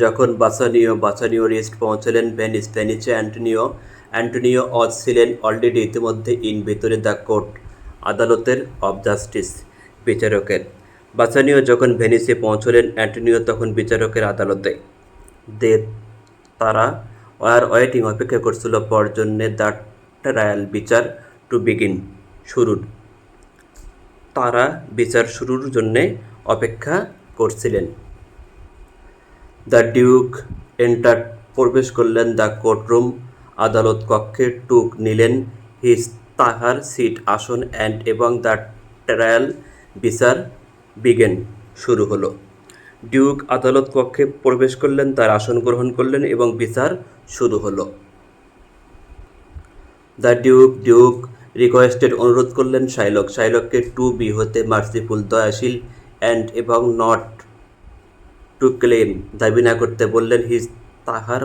যখন বাসানিও রিস্ট পৌঁছলেন ভেনিসে অ্যান্টোনিও অজ ছিলেন অলরেডি ইতিমধ্যে ভেতরে দ্য কোর্ট আদালতের অব জাস্টিস বিচারকের। বাসানিও যখন ভেনিসে পৌঁছলেন অ্যান্টোনিও তখন বিচারকের আদালতে। দে তারা ওয়েটিং অপেক্ষা করছিল পর জন্যে দ্য ট্রায়াল বিচার টু বিগিন শুরুর। তারা বিচার শুরুর জন্যে অপেক্ষা করছিলেন। দ্য ডিউক এন্টার প্রবেশ করলেন দ্য কোর্টরুম আদালত কক্ষে। টুক নিলেন হিজ তাহার সিট আসন অ্যান্ড এবং দ্য ট্রায়াল বিচার বিগেন শুরু হলো। ডিউক আদালত কক্ষে প্রবেশ করলেন, তার আসন গ্রহণ করলেন এবং বিচার শুরু হলো। দ্য ডিউক রিকোয়েস্টেড অনুরোধ করলেন শাইলককে টু বি হতে মার্সিফুল দয়াশীল অ্যান্ড এবং নট টু ক্লেম দাবি না করতে বললেন হিজ তাহার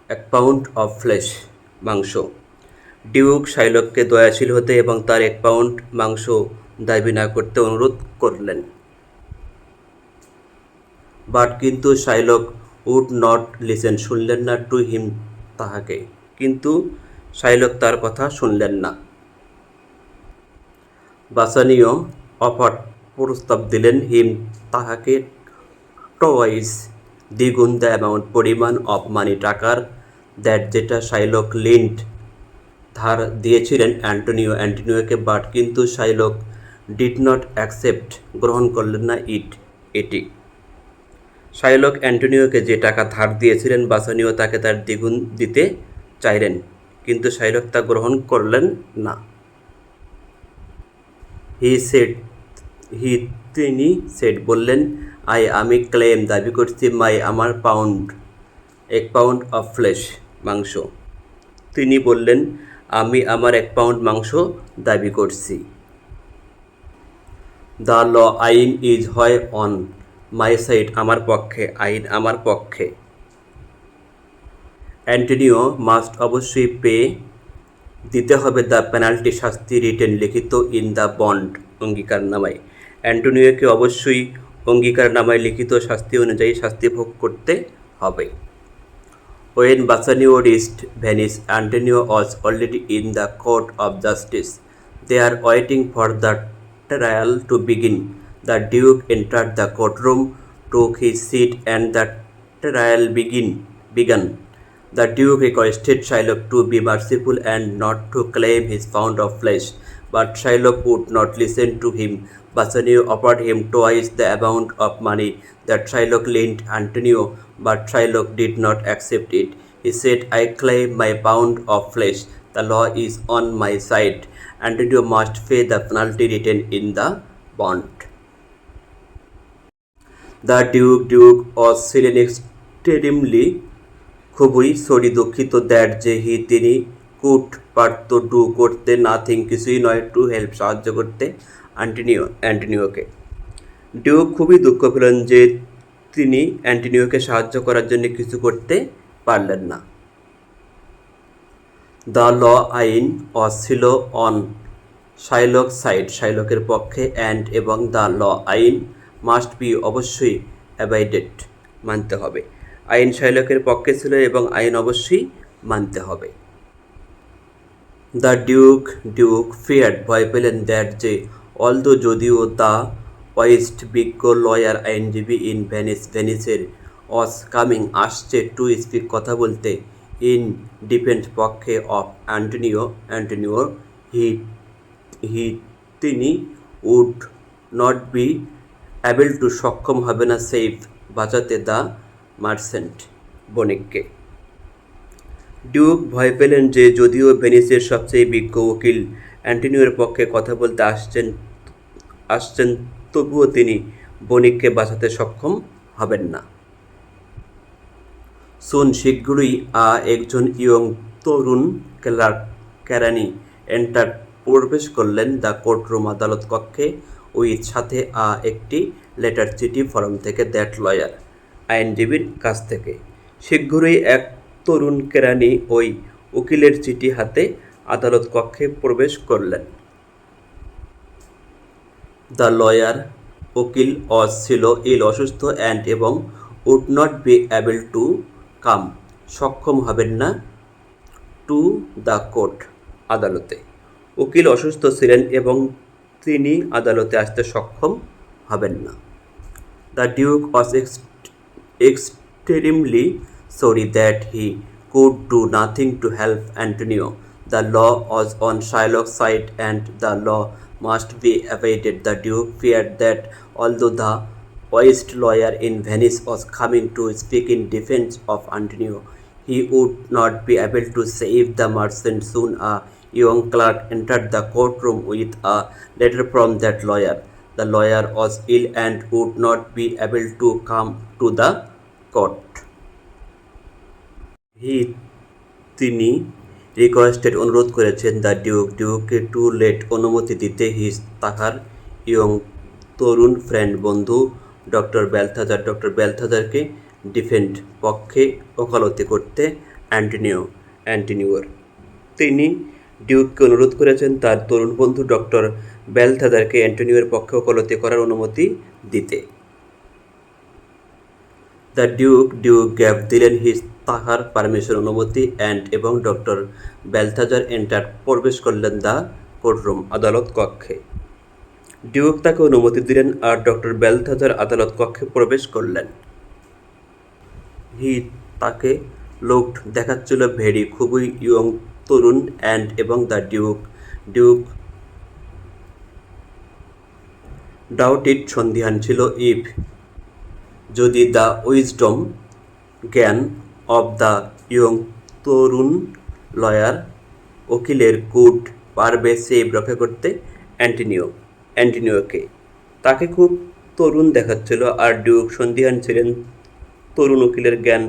এক পাউন্ড অফ ফ্লেশ মাংস। ডিউক শাইলককে দয়াশীল হতে এবং তার 1 পাউন্ড মাংস দাবি না করতে অনুরোধ করলেন। বাট কিন্তু শাইলক উড নট লিসেন শুনলেন না টু হিম তাহাকে, কিন্তু শাইলক তার কথা শুনলেন না। বাসানিও অফার প্রস্তাব দিলেন হিম তাহাকে টওয়াইস দ্বিগুণ দ্য অ্যামাউন্ট পরিমাণ অফ মানি টাকার দ্যাট যেটা শাইলক লিন্ড ধার দিয়েছিলেন অ্যান্টোনিওকে। বাট কিন্তু শাইলক ডিড নট অ্যাকসেপ্ট গ্রহণ করলেন না এটি। শাইলক অ্যান্টোনিওকে যে টাকা ধার দিয়েছিলেন বাসানিও তাকে তার দ্বিগুণ দিতে চাইলেন, কিন্তু শাইলক তা গ্রহণ করলেন না। তিনি বললেন আমি ক্লেম দাবি করছি আমার 1 পাউন্ড অফ ফ্লেশ মাংস। তিনি বললেন আমি আমার 1 পাউন্ড মাংস দাবি করছি। দ্য ল আইন ইজ হয় অন মাই সাইড আমার পক্ষে, আইন আমার পক্ষে। অ্যান্টোনিও মাস্ট অবশ্যই পে দিতে হবে দ্য পেনাল্টি শাস্তি রিটেন লিখিত ইন দ্য বন্ড অঙ্গীকারনামায়। অ্যান্টোনিওকে অবশ্যই অঙ্গীকারনামায় লিখিত শাস্তি অনুযায়ী শাস্তি ভোগ করতে হবে। When Bassanio reached Venice, Antonio was already in the court of justice. They are waiting for the trial to begin. The Duke entered the courtroom, took his seat, and the trial began. The Duke requested Shylock to be merciful and not to claim his pound of flesh, but Shylock would not listen to him. Bassanio offered him twice the amount of money that Shylock lent Antonio, but Shylock did not accept it. He said, I claim my pound of flesh. The law is on my side. Antonio must pay the penalty written in the bond. The Duke was feeling extremely খুবই দুঃখিত that যে তিনি could পারত do করতে nothing কিছুই নয় to help সাহায্য করতে অ্যান্টোনিওকে। ডিউক খুবই দুঃখ পেলেন যে তিনি অ্যান্টোনিওকে সাহায্য করার জন্য কিছু করতে পারলেন না। দ্য ল আইন ছিল অন শাইলক সাইড শাইলকের পক্ষে অ্যান্ড এবং দ্য ল আইন মাস্ট বি অবশ্যই অ্যাবাইডেড মানতে হবে। আইন শাইলকের পক্ষে ছিল এবং আইন অবশ্যই মানতে হবে। দ্য ডিউক ফিয়ার্ড ভয় পেলেন দ্যাট যে অলদো যদিও দ্য ওয়েস্ট বিজ্ঞ লয়ার আইনজীবী ইন ভেনিসের অস কামিং আসছে টু স্পিক কথা বলতে ইন ডিফেন্স পক্ষে অফ অ্যান্টোনিওর তিনি would not be able to সক্ষম হবে না সেফ বাঁচাতে দ্য মার্চেন্ট বণিককে। ডিউক ভয় পেলেন যে যদিও ভেনিসের সবচেয়ে বিজ্ঞ উকিল অ্যান্টোনিওর পক্ষে কথা বলতে আসছেন তবুও তিনি বণিককে বাঁচাতে সক্ষম হবেন না। শীঘ্রই একজন ইয়ং তরুণ কেরানি এন্টার প্রবেশ করলেন দ্য কোর্টরুম আদালত কক্ষে উইথ সাথে একটি লেটার চিঠি ফরম থেকে দ্যাট লয়ার আইনজীবীর কাছ থেকে। শীঘ্রই এক তরুণ কেরানি ওই উকিলের চিঠি হাতে আদালত কক্ষে প্রবেশ করলেন। দ্য লয়ার উকিল ছিল অসুস্থ অ্যান্ড এবং would not be able to come, সক্ষম হবেন না, টু দ্য কোর্ট, আদালতে। উকিল অসুস্থ ছিলেন এবং তিনি আদালতে আসতে সক্ষম হবেন না। The Duke was extremely sorry that he could do nothing to help Antonio. The law was on Shylock's side and the law must be evaded. The Duke feared that although the West lawyer in Venice was coming to speak in defense of Antonio, he would not be able to save the merchant. Soon a young clerk entered the courtroom with a letter from that lawyer. The lawyer was ill and would not be able to come to the court. তিনি requested অনুরোধ করেছেন the ডিউককে two late অনুমতি দিতে তাহার young তরুণ friend বন্ধু doctor বেলথাজারকে defend পক্ষে ওকালতি করতে অ্যান্টনিওর। তিনি ডিউককে অনুরোধ করেছেন তার তরুণ বন্ধু ডক্টর বেলথাজারকে অ্যান্টনিওর পক্ষে ওকালতি করার অনুমতি দিতে। দ্য ডিউক গ্যাভ দিলেন তাহার পারমিশন অনুমতি এবং ডক্টর বেলথাজার প্রবেশ করলেন দ্য কোর্টরুম, আদালত কক্ষে। ডিউক তাকে অনুমতি দিলেন আর ডক্টর বেলথাজার আদালত কক্ষে প্রবেশ করলেন। তাকে লোকড দেখাচ্ছিল ভেরি, খুবই ইয়ং তরুণ এবং দ্য ডিউক ডাউটেড সন্দিহান ছিল ইফ যদি দ্য উইজডম জ্ঞান of the young Tarun lawyer উকিলের কুড পারবে সেভ রক্ষা করতে অ্যান্টনিওকে। তাকে খুব তরুণ দেখাচ্ছিল আর ডিউক সন্দিহান ছিলেন তরুণ উকিলের জ্ঞান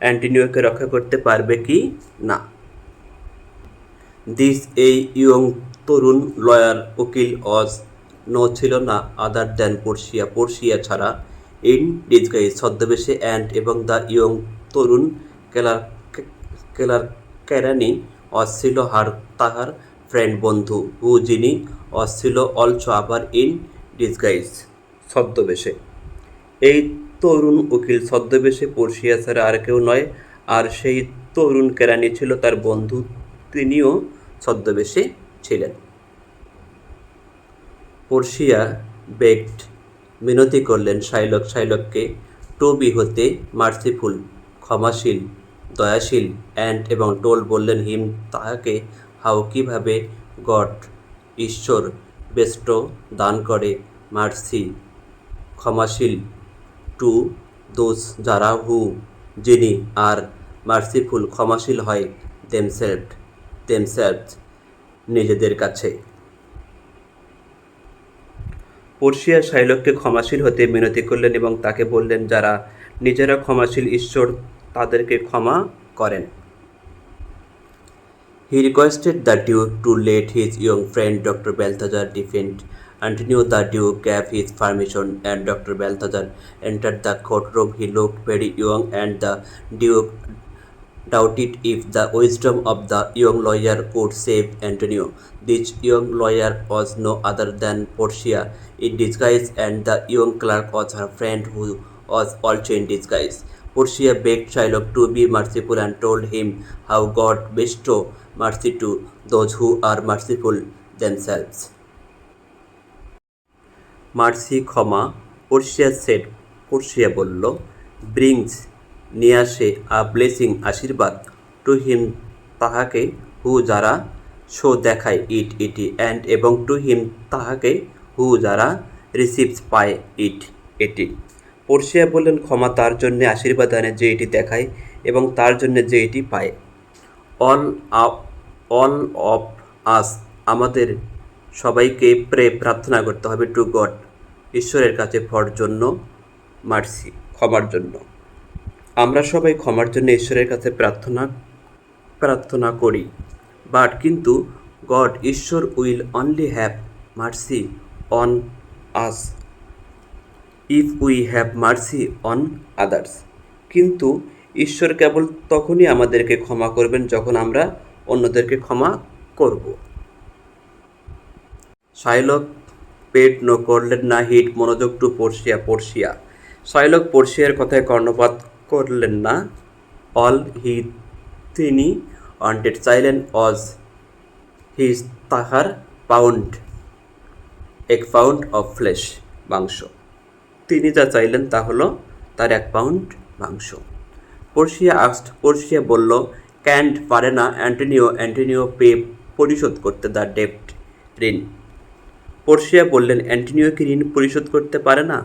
অ্যান্টনিওকে রক্ষা করতে পারবে কি না। এই ইয়ং তরুণ লয়ার উকিল ছিল না আদার দ্যান পর্শিয়া ছাড়া ইন ডিসগাইজ, ছদ্মবেশে এবং দ্য ইয়ং তরুণ কেরানি ছিল তাহার ফ্রেন্ড বন্ধু যিনি ছিল অলসো আবার ইন ডিসগাইজ, ছদ্মবেশে। এই তরুণ উকিল ছদ্মবেশে পর্শিয়া ছাড়া আর কেউ নয়, আর সেই তরুণ কেরানি ছিল তার বন্ধু, তিনিও ছদ্মবেশে ছিলেন। পর্শিয়া বেগড মিনতি করলেন শাইলককে টু বি হতে মার্সিফুল, ক্ষমাশীল, দয়াশীল এবং টোল বললেন হিম তাহাকে হাউ কিভাবে গড ঈশ্বর বেস্ট দান করে মার্সি ক্ষমাশীল টু দোজ যারা যিনি আর মার্সিফুল ক্ষমাশীল হয় দেমসেলভস নিজেদের কাছে। পর্শিয়া শাইলককে ক্ষমাশীল হতে মিনতি করলেন এবং তাকে বললেন যারা নিজেরা ক্ষমাশীল ঈশ্বর তাদেরকে ক্ষমা করেন। He requested the Duke to let his young friend Dr. Balthazar defend Antonio. The Duke gave his permission and Dr. Balthazar entered the courtroom. He looked very young and the Duke doubted if the wisdom of the young lawyer could save Antonio. This young lawyer was no other than Portia in disguise, and the young clerk was her friend who was also in disguise. Portia begged Shylock to be merciful and told him how God bestow mercy to those who are merciful themselves. Mercy ক্ষমা, Portia বলল, brings নিয়ে আসে a blessing আশীর্বাদ, to him তাহাকে হু যারা show দেখায় এটি এবং টু হিম তাহাকে হু যারা রিসিভস পায় এটি। পর্শিয়া বললেন ক্ষমা তার জন্যে, আশীর্বাদ আনে যে এটি দেখায় এবং তার জন্যে যে এটি পায়। অল অফ আস আমাদের সবাইকে প্রার্থনা করতে হবে টু গড ঈশ্বরের কাছে ফর জন্য, মার্সি ক্ষমার জন্য। আমরা সবাই ক্ষমার জন্য ঈশ্বরের কাছে প্রার্থনা করি, বাট কিন্তু গড ঈশ্বর will only have mercy on us if we have mercy on others. কিন্তু ঈশ্বর কেবল তখনই আমাদেরকে ক্ষমা করবেন যখন আমরা অন্যদেরকে ক্ষমা করব। শাইলক পেড করলেন না, হিট মনোযোগ টু পর্শিয়া শাইলক পোর্সিয়ার কথায় কর্ণপাত করলেন না। অল হি তিনি ওয়ান্টেড চাইলেন অজ হিজ তাহার পাউন্ড এক পাউন্ড অফ ফ্লেশ মাংস। তিনি যা চাইলেন তা হলো তার 1 পাউন্ড মাংস। পোর্সিয়া বলল, ক্যান্ট পারে না অ্যান্টোনিও পে পরিশোধ করতে দ্য ডেপ্ট ঋণ। পোর্সিয়া বললেন, অ্যান্টোনিও কি ঋণ পরিশোধ করতে পারে না?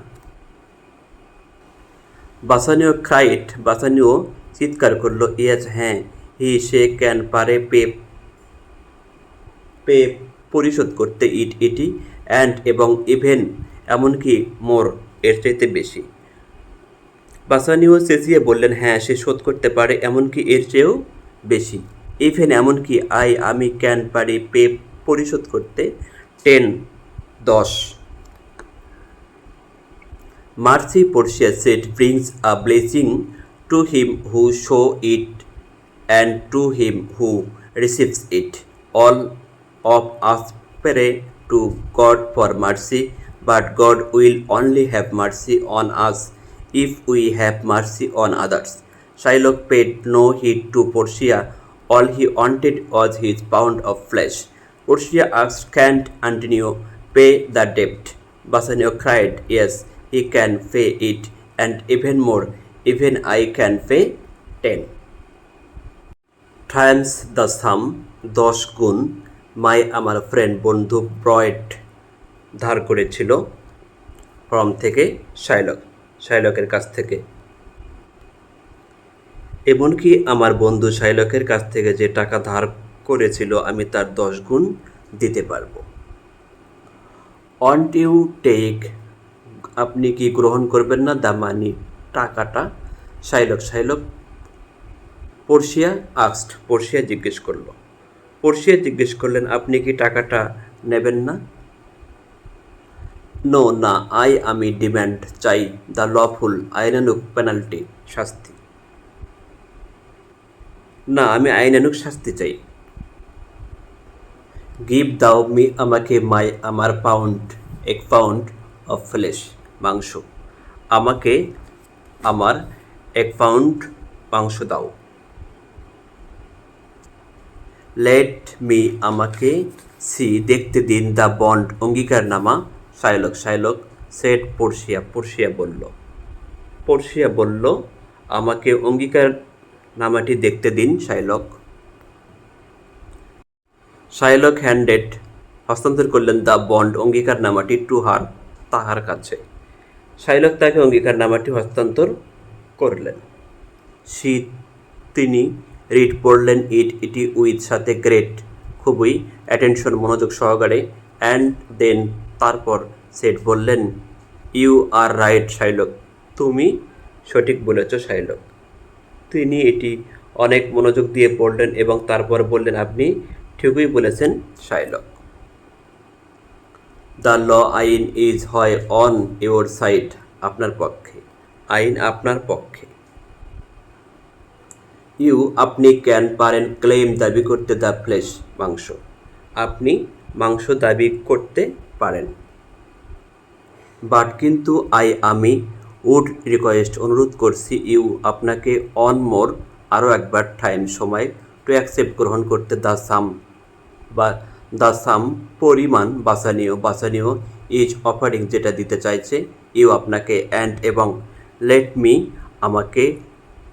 বাসানিও চিৎকার করল, ইয়েস, হ্যাঁ, সে ক্যান পারে পে পরিশোধ করতে এটি অ্যান্ড এবং ইভেন এমনকি মোর এর চাইতে বেশি। বাসানিও চেঁচিয়ে বললেন, হ্যাঁ, সে শোধ করতে পারে এমনকি এর চেয়েও বেশি। ইভেন এমনকি আমি ক্যান পারি পে পরিশোধ করতে 10। Mercy, Portia said, brings a blessing to him who show it and to him who receives it. All of us pray to God for mercy, but God will only have mercy on us if we have mercy on others. Shylock paid no heed to Portia. All he wanted was his pound of flesh. Portia asked, can't Antonio pay the debt? Bassanio cried, yes, he can pay it, and even more, even I can pay 10 times the sum, 10 গুণ আমার friend বন্ধু ব্রয়েড ধার করেছিল from থেকে শাইলকের কাছ থেকে। এমনকি আমার বন্ধু শাইলকের কাছ থেকে যে টাকা ধার করেছিল আমি তার 10 গুণ দিতে পারবো। ওয়ান্ট ইউ টেক, আপনি কি গ্রহণ করবেন না দ্য মানি, টাকাটা? শাইলক পোর্সিয়া জিজ্ঞেস করলেন, আপনি কি টাকাটা নেবেন না? নো, না, আমি ডিম্যান্ড চাই দ্য লফুল, আইনানুগ পেনাল্টি, শাস্তি। না, আমি আইনানুগ শাস্তি চাই। গিভ দাও মি, আমাকে আমার পাউন্ড, 1 পাউন্ড অফ ফ্লেশ, মাংস। আমাকে আমার 1 পাউন্ড মাংস দাও। লেট মি, আমাকে দেখতে দিন the bond, অঙ্গীকারনামা। Shylock shed Portia বলল, আমাকে অঙ্গীকারনামাটি দেখতে দিন। শাইলক হস্তান্তর করলেন দ্য বন্ড, অঙ্গীকারনামাটি টু হার, তাহার কাছে। শাইলক তাকে অঙ্গীকারনামাটি হস্তান্তর করলেন। তিনি রিড পড়লেন এটি উইথ, সাথে গ্রেট, খুবই, অ্যাটেনশন, মনোযোগ সহকারে, অ্যান্ড দেন, তারপর, সেড বললেন, ইউ আর রাইট শাইলক, তুমি সঠিক বলেছ শাইলক। তিনি এটি অনেক মনোযোগ দিয়ে পড়লেন এবং তারপর বললেন, আপনি ঠিকই বলেছেন শাইলক। দ্য ল, আইন, ইজ, হয়, অন ইউর সাইড, আপনার পক্ষে, আইন আপনার পক্ষে। ইউ, আপনি, ক্যান, পারেন, ক্লেম, দাবি করতে, দ্য ফ্লেশ, মাংস, আপনি মাংস দাবি করতে পারেন। বাট, কিন্তু, আমি, উড রিকোয়েস্ট, অনুরোধ করছি, ইউ, আপনাকে, অন মোর, আরও একবার, টাইম, সময়, টু অ্যাকসেপ্ট, গ্রহণ করতে, দ্য সাম, পরিমাণ, বাসানিও ইজ অফারিং, যেটা দিতে চাইছে, ইউ, আপনাকে, অ্যান্ড, এবং, লেট মি, আমাকে,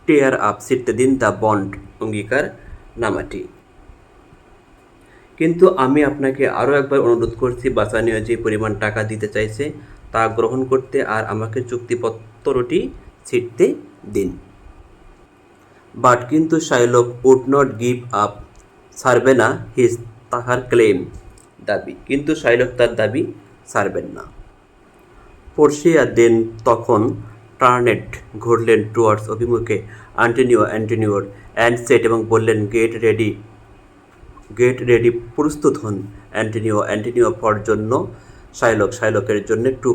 টেয়ার আপ, ছিঁড়তে দিন, দ্য বন্ড, অঙ্গীকার নামাটি। কিন্তু আমি আপনাকে আরও একবার অনুরোধ করছি, বাসানিও যে পরিমাণ টাকা দিতে চাইছে তা গ্রহণ করতে আর আমাকে চুক্তিপত্রটি ছিঁড়তে দিন। বাট, কিন্তু, Shylock would not give up, ছাড়বে না, তাহার ক্লেম, দাবি, কিন্তু শাইলক তার দাবি ছাড়বেন না। পোর্সিয়া দেন, তখন, টার্নেট, ঘুরলেন, টুয়ার্ডস, অভিমুখে, অ্যান্টোনিওর, অ্যান্ড সেট, এবং বললেন, গেট রেডি, প্রস্তুত হন, অ্যান্টোনিও, ফর, জন্য, শাইলকের জন্য, টু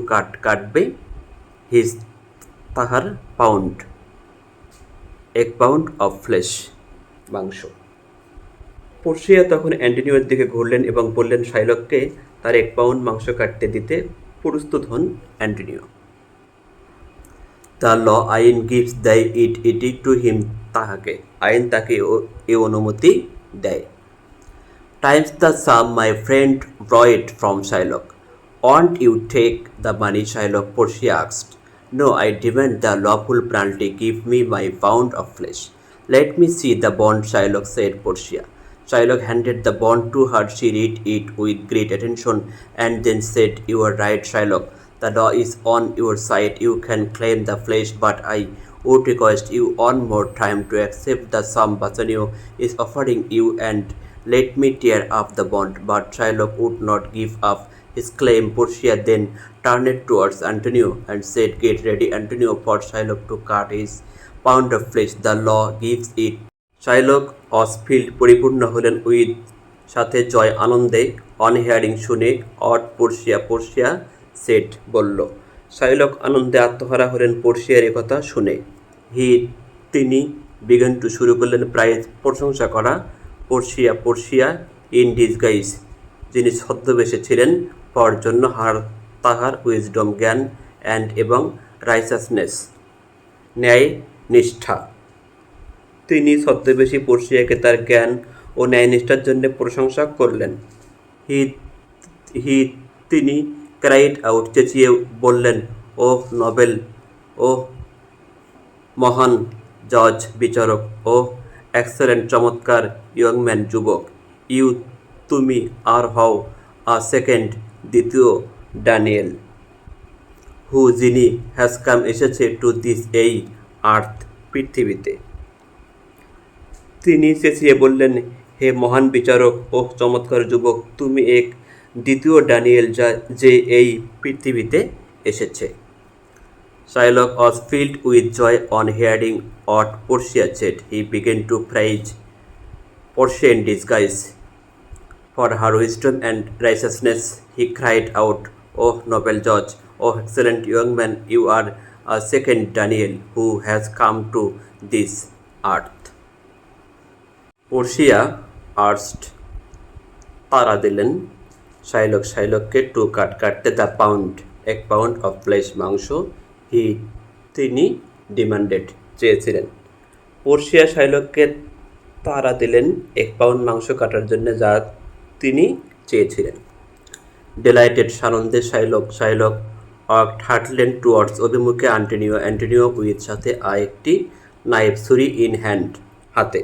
কাটবে, তাহার পাউন্ড, 1 পাউন্ড অফ ফ্লেশ, মাংস। পোর্সিয়া তখন অ্যান্টোনিওর দিকে ঘুরলেন এবং বললেন, শাইলককে তার 1 পাউন্ড মাংস কাটতে দিতে প্রস্তুত হন অ্যান্টোনিও। দ্য ল আইন গিভস দেয় ইট টু হিম তাহাকে, আইন তাকে এ অনুমতি দেয়। Times the sum my friend borrowed from Shylock. Won't you take the money? Shylock Portia asked. No, I demand the lawful penalty. Give me my pound of flesh. Let me see the bond, Shylock said Portia. Shylock handed the bond to her. She read it with great attention and then said, You are right, Shylock. The law is on your side. You can claim the flesh, but I would request you one more time to accept the sum Bassanio is offering you and let me tear up the bond. But Shylock would not give up his claim. Portia then turned towards Antonio and said, Get ready, Antonio, for Shylock to cut his pound of flesh. The law gives it. Shylock অসফিল্ড পরিপূর্ণ হলেন with সাথে জয় আনন্দে। On hearing শুনে অট Portia set বলল। Shylock আনন্দে আত্মহারা হলেন পোর্শিয়ার একথা শুনে। তিনি বিগেন টু শুরু করলেন প্রাইজ প্রশংসা করা। পোর্শিয়া ইন ডিসগাইজ, যিনি ছদ্মবেশে ছিলেন, পর জন্য তাহার উইজডম জ্ঞান অ্যান্ড এবং রাইচাসনেস ন্যায় নিষ্ঠা। তিনি ছদ্মবেশী পোর্শিয়াকে তার জ্ঞান ও ন্যায়নিষ্ঠার জন্য প্রশংসা করলেন। তিনি ক্রাইড আউট, চেঁচিয়ে বললেন, ও নোবেল, ও মহান জজ বিচারক, ও এক্সেলেন্ট চমৎকার ইয়ংম্যান যুবক, তুমি আর হও সেকেন্ড দ্বিতীয় ড্যানিয়েল, যিনি হ্যাজ কাম এসেছে টু দিস এই আর্থ পৃথিবীতে। তিনি চেঁচিয়ে বললেন, হে মহান বিচারক ও চমৎকার যুবক, তুমি এক দ্বিতীয় ড্যানিয়েল যে এই পৃথিবীতে এসেছে। Shylock was filled with joy on hearing what Portia said. He began to praise Portia in disguise for her wisdom and righteousness. He cried out, O noble judge, O excellent young man, you are a second Daniel who has come to this earth. Portia asked, তারা দিলেন শাইলককে two কাটতে the pound, এক pound of flash, মাংস। তিনি demanded, চেয়েছিলেন। Portia শাইলককে তারা দিলেন এক পাউন্ড মাংস কাটার জন্য, যা তিনি চেয়েছিলেন। ডেলাইটেড, সানন্দে শাইলক হাঁটলেন টুয়ার্ডস, অভিমুখে অ্যান্টোনিও উইথ, সাথে একটি নাইফ, ছুরি ইন হ্যান্ড, হাতে।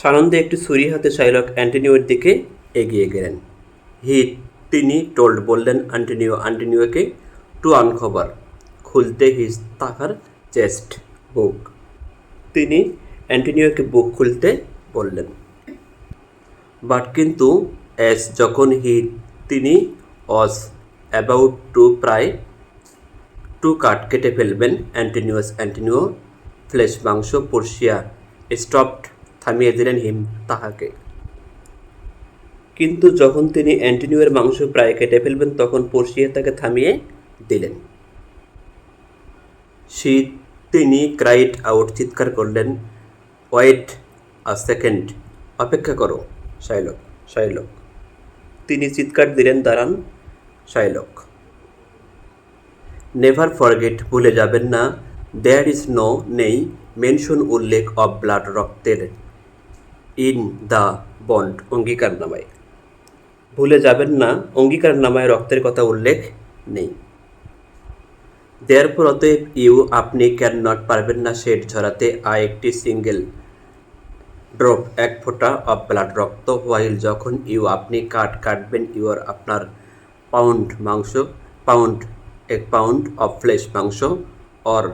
সানন্দে একটি ছুরি হাতে শাইলক অ্যান্টোনিওর দিকে এগিয়ে গেলেন। তিনি টোল্ড, বললেন অ্যান্টোনিওকে টু আনকভার, খুলতে তাহার চেস্ট, বুক। তিনি অ্যান্টোনিওকে বুক খুলতে বললেন। বাট কিন্তু যখন তিনি ওয়াজ অ্যাবাউট টু প্রায় টু কাট, কেটে ফেলবেন অ্যান্টোনিও ফ্লেশ, মাংস, পোর্শিয়া স্টপড, থামিয়ে দিলেন তাহাকে। কিন্তু যখন তিনি অ্যান্টোনিওর মাংস প্রায় কেটে ফেলবেন, তখন পোর্শিয়া তাকে থামিয়ে দিলেন। তিনি ক্রাইড আউট, চিৎকার করলেন, ওয়েট আ সেকেন্ড, অপেক্ষা করো শাইলক। তিনি চিৎকার দিলেন, দাঁড়ান শাইলক। নেভার ফরগেট, ভুলে যাবেন না, দেয়ার ইজ নেই মেনশন, উল্লেখ, অফ ব্লাড, রক্তের, ইন দ্য বন্ড, অঙ্গীকারনামায়। ভুলে যাবেন না, অঙ্গীকারনামায় রক্তের কথা উল্লেখ নেই। দেয়ারফর, অতএব, আপনি ক্যান নট, পারবেন না, শেড, ঝরাতে, একটি সিঙ্গেল ড্রপ, এক ফোঁটা, অফ ব্লাড, রক্ত, হোয়াইল, যখন, আপনি কাটবেন, আপনার পাউন্ড, মাংস, এক পাউন্ড অফ ফ্লেশ, মাংস, অর,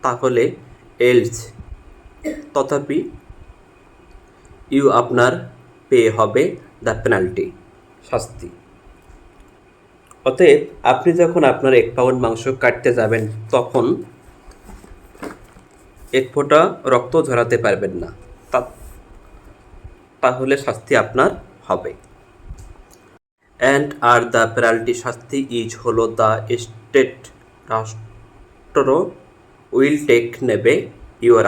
তাহলে, এলস, তথাপি, আপনার পে হবে, দ্য পেনাল্টি, শাস্তি। অতএব আপনি যখন আপনার এক পাউন্ড মাংস কাটতে যাবেন, তখন এক ফোঁটা রক্ত ঝরাতে পারবেন না, তাহলে শাস্তি আপনার হবে। অ্যান্ড আর দ্য পেনাল্টি, শাস্তি, ইজ হলো, দ্য স্টেট, রাষ্ট্র, উইল টেক, নেবে,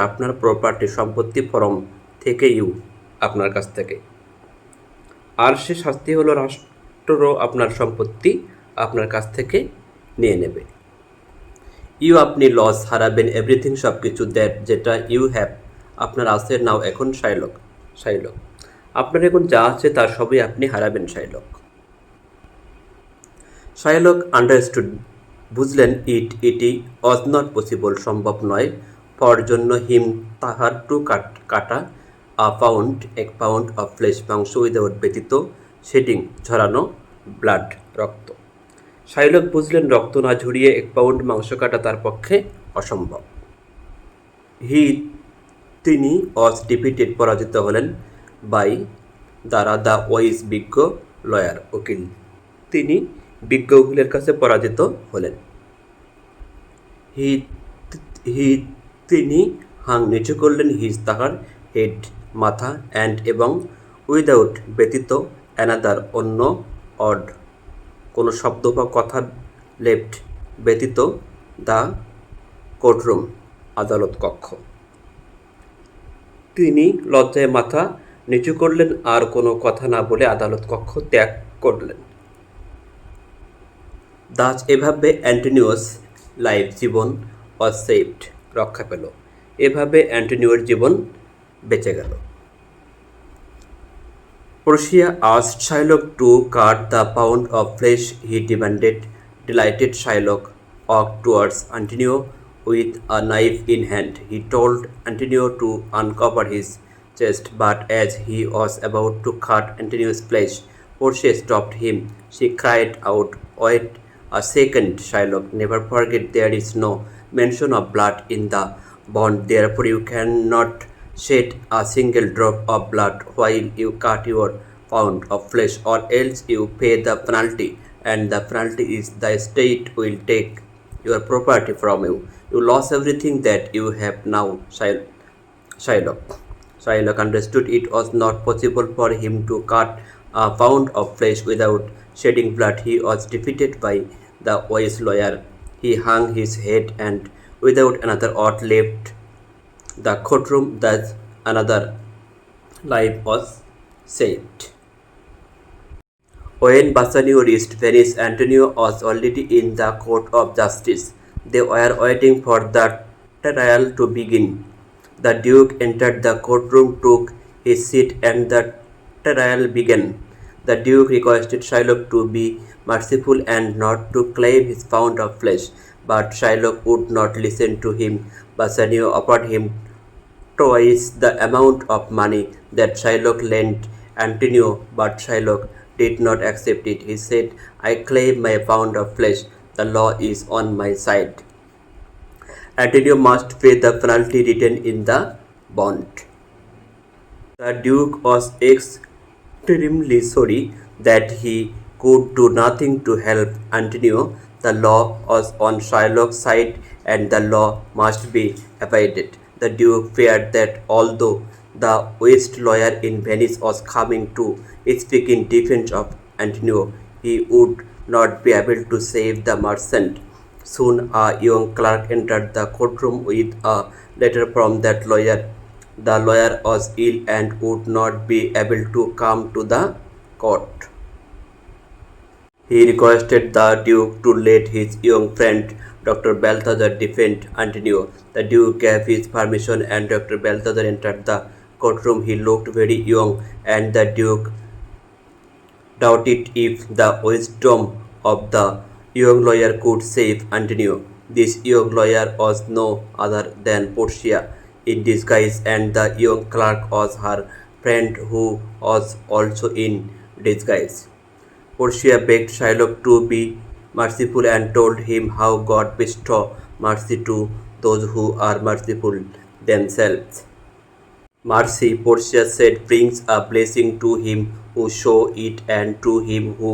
আপনার প্রপার্টি, সম্পত্তি, ফরম, থেকে, আপনার কাছ থেকে। আর সে শাস্তি হলো, রাষ্ট্র আপনার সম্পত্তি আপনার কাছ থেকে নিয়ে নেবে। ইউ আপনি লস হারাবেন এভরিথিং সব কিছু দ্যাট যেটা ইউ হ্যাভ আপনার আছে নাও এখন শাইলক। শাইলক আপনার এখন যা আছে তার সবই আপনি হারাবেন শাইলক। শাইলক আন্ডারস্টুড বুঝলেন ইটি ওয়াজ নট পসিবল সম্ভব নয় ফর জন্য হিম তাহার টু কাটা এক পাউন্ড অফ ফ্লেশ মাংস উইদাউট ব্যতীত শেডিং ঝরানো ব্লাড রক্ত। শাইলক বুঝলেন রক্ত না ঝরিয়ে 1 পাউন্ড মাংস কাটা তার পক্ষে অসম্ভব। তিনি ওয়াজ ডিফিটেড পরাজিত হলেন বাই দ্বারা দ্য ওয়াইজ বিজ্ঞ লয়ার উকিল। তিনি বিজ্ঞ উকিলের কাছে পরাজিত হলেন। তিনি হাং নিচু করলেন হিজ তাহার হেড মাথা অ্যান্ড এবং উইদাউট ব্যতীত অ্যানাদার অন্য অড কোনো শব্দ বা কথা লেফট ব্যতীত দ্য কোর্টরুম আদালত কক্ষ। তিনি লজ্জায় মাথা নিচু করলেন আর কোনো কথা না বলে আদালত কক্ষ ত্যাগ করলেন। দাস এভাবে অ্যান্টনিওস লাইফ জীবন ওয়াজ সেভড রক্ষা পেল। এভাবে অ্যান্টনিওর জীবন বেঁচে গেল। Portia asked Shylock to cut the pound of flesh he demanded. Delighted Shylock walked towards Antonio with a knife in hand. He told Antonio to uncover his chest, but as he was about to cut Antonio's flesh, Portia stopped him. She cried out, "Wait a second, Shylock. Never forget there is no mention of blood in the bond. Therefore you cannot shed a single drop of blood while you cut your pound of flesh, or else you pay the penalty, and the penalty is the state will take your property from you. You lost everything that you have now." Shylock. Shylock understood it was not possible for him to cut a pound of flesh without shedding blood. He was defeated by the wise lawyer. He hung his head, and without another word left the courtroom, thus another life was saved. When Bassanio reached Venice, Antonio was already in the court of justice. They were waiting for the trial to begin. The Duke entered the courtroom, took his seat, and the trial began. The Duke requested Shylock to be merciful and not to claim his pound of flesh, but Shylock would not listen to him. Bassanio offered him twice the amount of money that Shylock lent Antonio, but Shylock did not accept it. He said, "I claim my pound of flesh. The law is on my side. Antonio must pay the penalty written in the bond." The Duke was extremely sorry that he could do nothing to help Antonio. The law was on Shylock's side and the law must be abided. The Duke feared that although the West lawyer in Venice was coming to speak in defense of Antonio, he would not be able to save the merchant. Soon a young clerk entered the courtroom with a letter from that lawyer. The lawyer was ill and would not be able to come to the court. He requested the Duke to let his young friend Dr. Balthazar defend Antonio. The Duke gave his permission and Dr. Balthazar entered the courtroom. He looked very young and the Duke doubted if the wisdom of the young lawyer could save Antonio. This young lawyer was no other than Portia in disguise, and the young clerk was her friend who was also in disguise. Portia begged Shylock to be merciful and told him how God bestows mercy to those who are merciful themselves. Mercy, Portia said, brings a blessing to him who shows it and to him who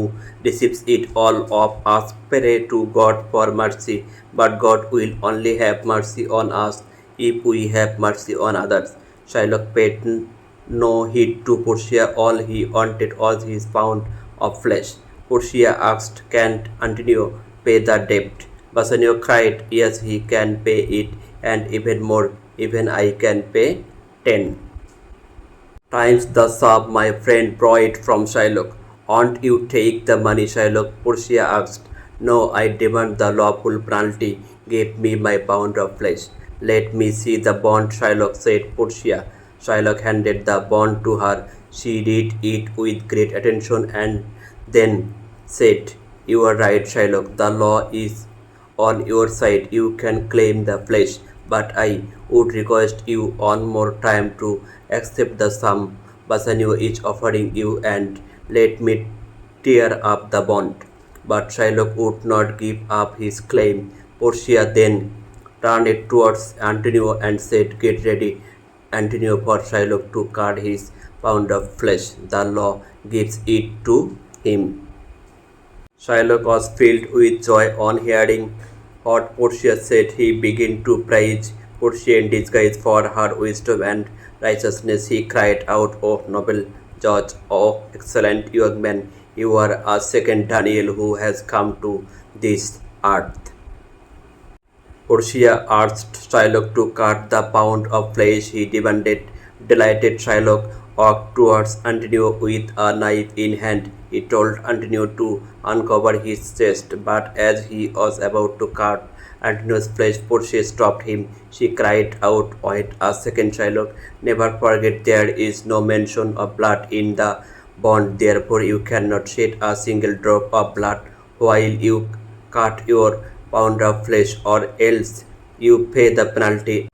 receives it. All of us pray to God for mercy, but God will only have mercy on us if we have mercy on others. Shylock paid no heed to Portia. All he wanted was his pound of flesh. Portia asked, "Can't Antonio pay the debt?" Bassanio cried, "Yes, he can pay it, and even more. Even I can pay 10 times the sum my friend borrowed from Shylock." "Won't you take the money, Shylock?" Portia asked. "No, I demand the lawful penalty. Give me my pound of flesh. Let me see the bond, Shylock said Portia. Shylock handed the bond to her. She read it with great attention and then said, You are right, Shylock. The law is on your side. You can claim the flesh, but I would request you one more time to accept the sum Bassanio is offering you and let me tear up the bond. But Shylock would not give up his claim. Portia then turned it towards Antonio and said, Get ready, Antonio, for Shylock to cut his pound of flesh. The law gives it to him. Shylock was filled with joy on hearing what Portia said. He began to praise Portia in disguise for her wisdom and righteousness. He cried out, Oh, noble judge, oh, excellent young man, you are a second Daniel who has come to this earth. Portia asked Shylock to cut the pound of flesh he demanded. Delighted, Shylock walked towards Antonio with a knife in hand. He told Antonio to uncover his chest, but as he was about to cut Antonio's flesh, Portia stopped him. She cried out, Wait a second, Shylock. Never forget there is no mention of blood in the bond. Therefore, you cannot shed a single drop of blood while you cut your pound of flesh, or else you pay the penalty.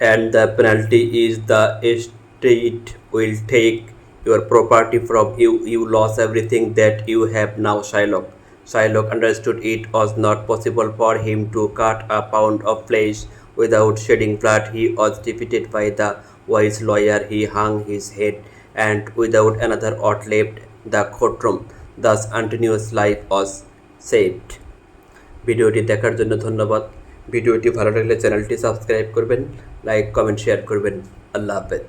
And the penalty is the estate will take your property from you. You lost everything that you have now, Shylock. Shylock understood it was not possible for him to cut a pound of flesh without shedding blood. He was defeated by the wise lawyer. He hung his head, and without another word left the courtroom. Thus Antonio's life was saved. ভিডিওটি দেখার জন্য ধন্যবাদ। ভিডিওটি ভালো লাগলে চ্যানেলটি subscribe করবেন, like comment share করবেন। আল্লাহ হাফেজ।